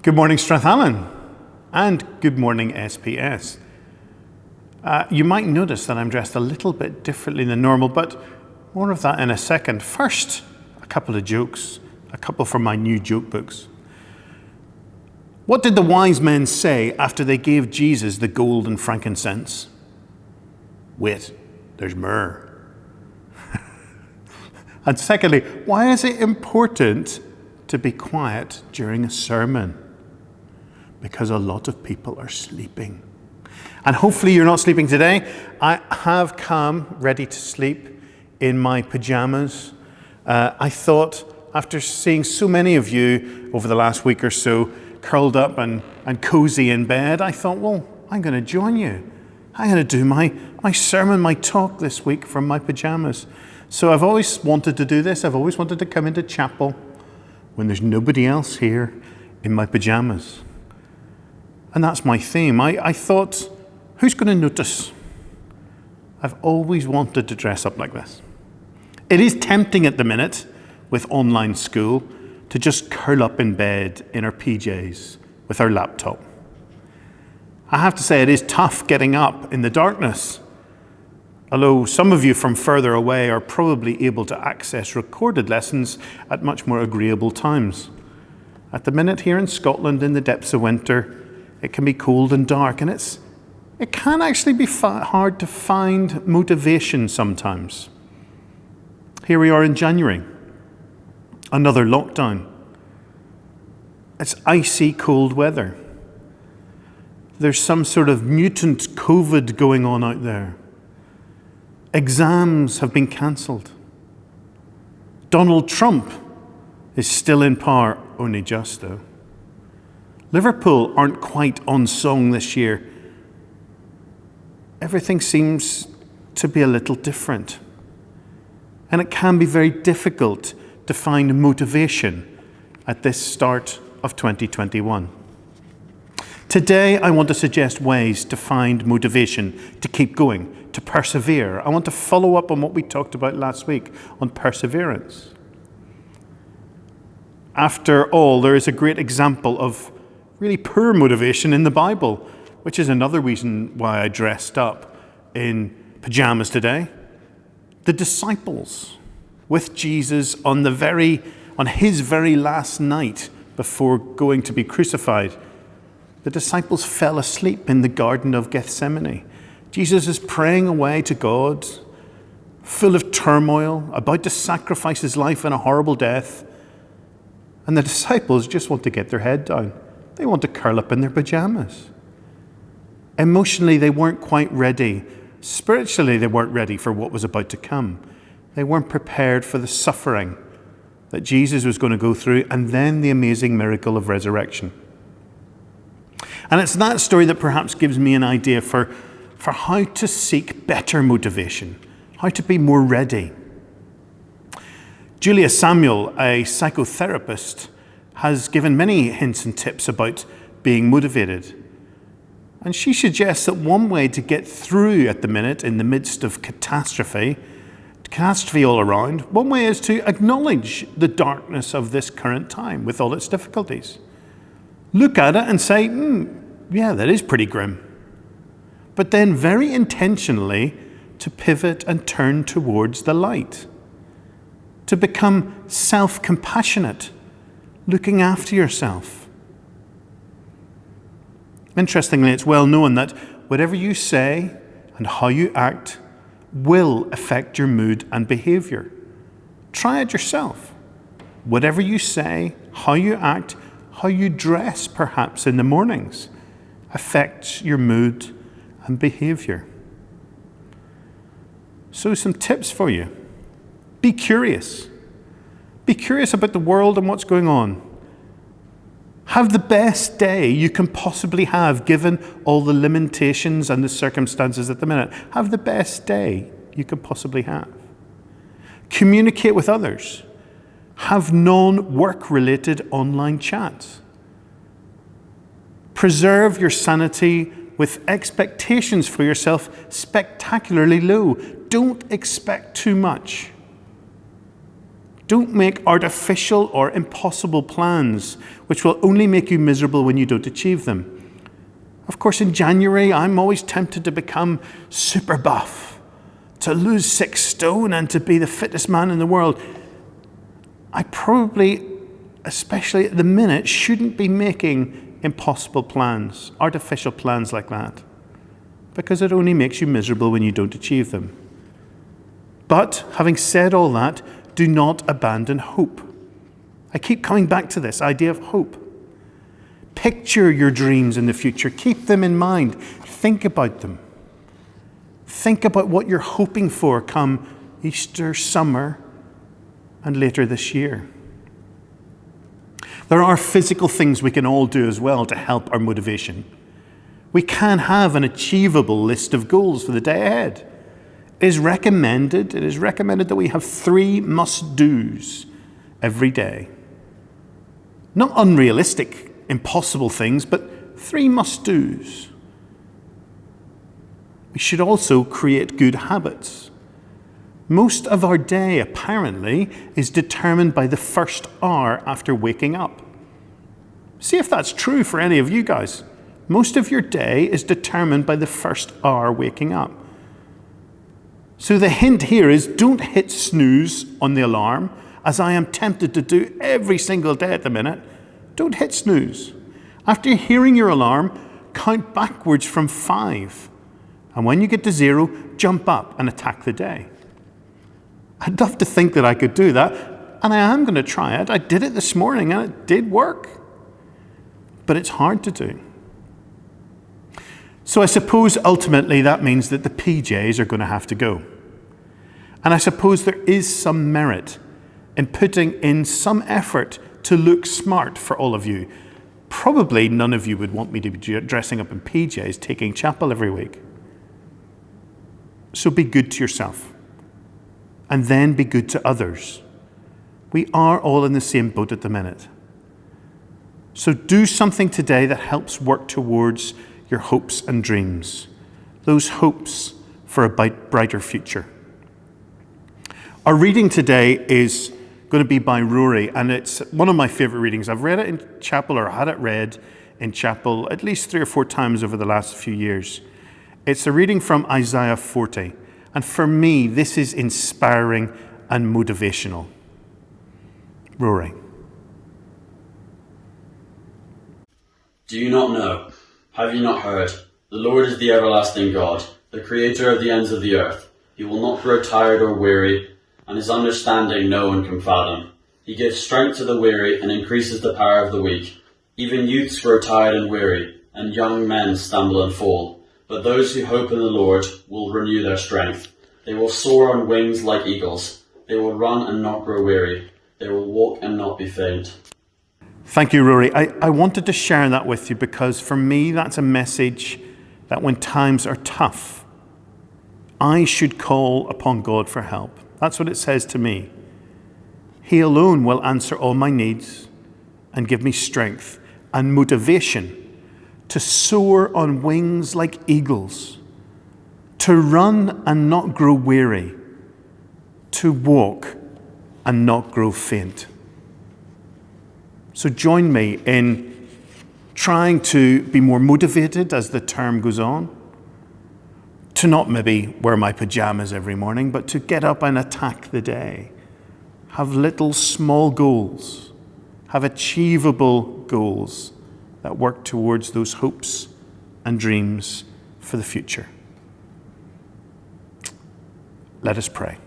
Good morning, Strathallan, and good morning, SPS. You might notice that I'm dressed a little bit differently than normal, but more of that in a second. First, a couple of jokes, a couple from my new joke books. What did the wise men say after they gave Jesus the gold and frankincense? Wait, there's myrrh. And secondly, why is it important to be quiet during a sermon? Because a lot of people are sleeping. And hopefully you're not sleeping today. I have come ready to sleep in my pyjamas. I thought, after seeing so many of you over the last week or so curled up and cozy in bed, I thought, well, I'm going to join you. I'm going to do my sermon, my talk this week from my pyjamas. So I've always wanted to do this. I've always wanted to come into chapel when there's nobody else here in my pyjamas. And that's my theme. I thought, who's going to notice? I've always wanted to dress up like this. It is tempting at the minute, with online school, to just curl up in bed in our PJs with our laptop. I have to say, it is tough getting up in the darkness. Although some of you from further away are probably able to access recorded lessons at much more agreeable times. At the minute here in Scotland, in the depths of winter, it can be cold and dark, and it can actually be hard to find motivation sometimes. Here we are in January, another lockdown. It's icy cold weather. There's some sort of mutant COVID going on out there. Exams have been cancelled. Donald Trump is still in power, only just though. Liverpool aren't quite on song this year. Everything seems to be a little different. And it can be very difficult to find motivation at this start of 2021. Today, I want to suggest ways to find motivation, to keep going, to persevere. I want to follow up on what we talked about last week on perseverance. After all, there is a great example of really poor motivation in the Bible, which is another reason why I dressed up in pyjamas today. The disciples with Jesus on his very last night before going to be crucified. The disciples fell asleep in the Garden of Gethsemane. Jesus is praying away to God, full of turmoil, about to sacrifice his life in a horrible death. And the disciples just want to get their head down. They want to curl up in their pajamas. Emotionally, they weren't quite ready. Spiritually, they weren't ready for what was about to come. They weren't prepared for the suffering that Jesus was going to go through, and then the amazing miracle of resurrection. And it's that story that perhaps gives me an idea for how to seek better motivation, how to be more ready. Julia Samuel, a psychotherapist, has given many hints and tips about being motivated. And she suggests that one way to get through at the minute in the midst of catastrophe all around, one way is to acknowledge the darkness of this current time with all its difficulties. Look at it and say, yeah, that is pretty grim. But then very intentionally to pivot and turn towards the light. To become self-compassionate, looking after yourself. Interestingly, it's well known that whatever you say and how you act will affect your mood and behavior. Try it yourself. Whatever you say, how you act, how you dress perhaps in the mornings affects your mood and behavior. So some tips for you. Be curious. Be curious about the world and what's going on. Have the best day you can possibly have given all the limitations and the circumstances at the minute. Have the best day you can possibly have. Communicate with others. Have non-work related online chats. Preserve your sanity with expectations for yourself spectacularly low. Don't expect too much. Don't make artificial or impossible plans, which will only make you miserable when you don't achieve them. Of course, in January, I'm always tempted to become super buff, to lose 6 stone and to be the fittest man in the world. I probably, especially at the minute, shouldn't be making impossible plans, artificial plans like that, because it only makes you miserable when you don't achieve them. But having said all that, do not abandon hope. I keep coming back to this idea of hope. Picture your dreams in the future. Keep them in mind. Think about them. Think about what you're hoping for come Easter, summer, and later this year. There are physical things we can all do as well to help our motivation. We can have an achievable list of goals for the day ahead. It is recommended that we have 3 must-dos every day. Not unrealistic, impossible things, but 3 must-dos. We should also create good habits. Most of our day, apparently, is determined by the first hour after waking up. See if that's true for any of you guys. Most of your day is determined by the first hour waking up. So the hint here is don't hit snooze on the alarm, as I am tempted to do every single day at the minute. Don't hit snooze. After hearing your alarm, count backwards from 5. And when you get to 0, jump up and attack the day. I'd love to think that I could do that, and I am going to try it. I did it this morning, and it did work. But it's hard to do. So I suppose ultimately that means that the PJs are going to have to go. And I suppose there is some merit in putting in some effort to look smart for all of you. Probably none of you would want me to be dressing up in PJs taking chapel every week. So be good to yourself. And then be good to others. We are all in the same boat at the minute. So do something today that helps work towards your hopes and dreams. Those hopes for a brighter future. Our reading today is going to be by Rory, and it's one of my favorite readings. I've read it in chapel, or had it read in chapel at least 3 or 4 times over the last few years. It's a reading from Isaiah 40, and for me, this is inspiring and motivational. Rory. Do you not know? Have you not heard? The Lord is the everlasting God, the creator of the ends of the earth. He will not grow tired or weary, and his understanding no one can fathom. He gives strength to the weary and increases the power of the weak. Even youths grow tired and weary, and young men stumble and fall. But those who hope in the Lord will renew their strength. They will soar on wings like eagles. They will run and not grow weary. They will walk and not be faint. Thank you, Rory. I wanted to share that with you because for me, that's a message that when times are tough, I should call upon God for help. That's what it says to me. He alone will answer all my needs and give me strength and motivation to soar on wings like eagles, to run and not grow weary, to walk and not grow faint. So join me in trying to be more motivated as the term goes on, to not maybe wear my pyjamas every morning, but to get up and attack the day. Have little small goals, have achievable goals that work towards those hopes and dreams for the future. Let us pray.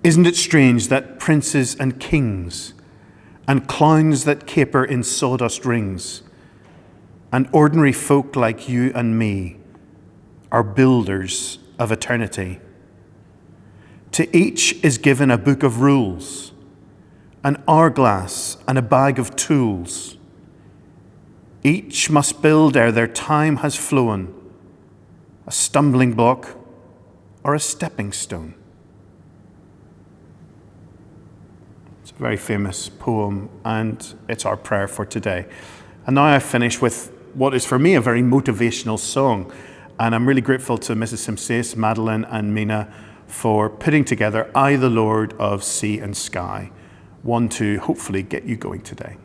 Isn't it strange that princes and kings and clowns that caper in sawdust rings and ordinary folk like you and me are builders of eternity? To each is given a book of rules, an hourglass and a bag of tools. Each must build ere their time has flown, a stumbling block or a stepping stone. It's a very famous poem, and it's our prayer for today. And now I finish with what is for me a very motivational song. And I'm really grateful to Mrs. Simpson's, Madeliene and Mina for putting together I, the Lord of Sea and Sky, one to hopefully get you going today.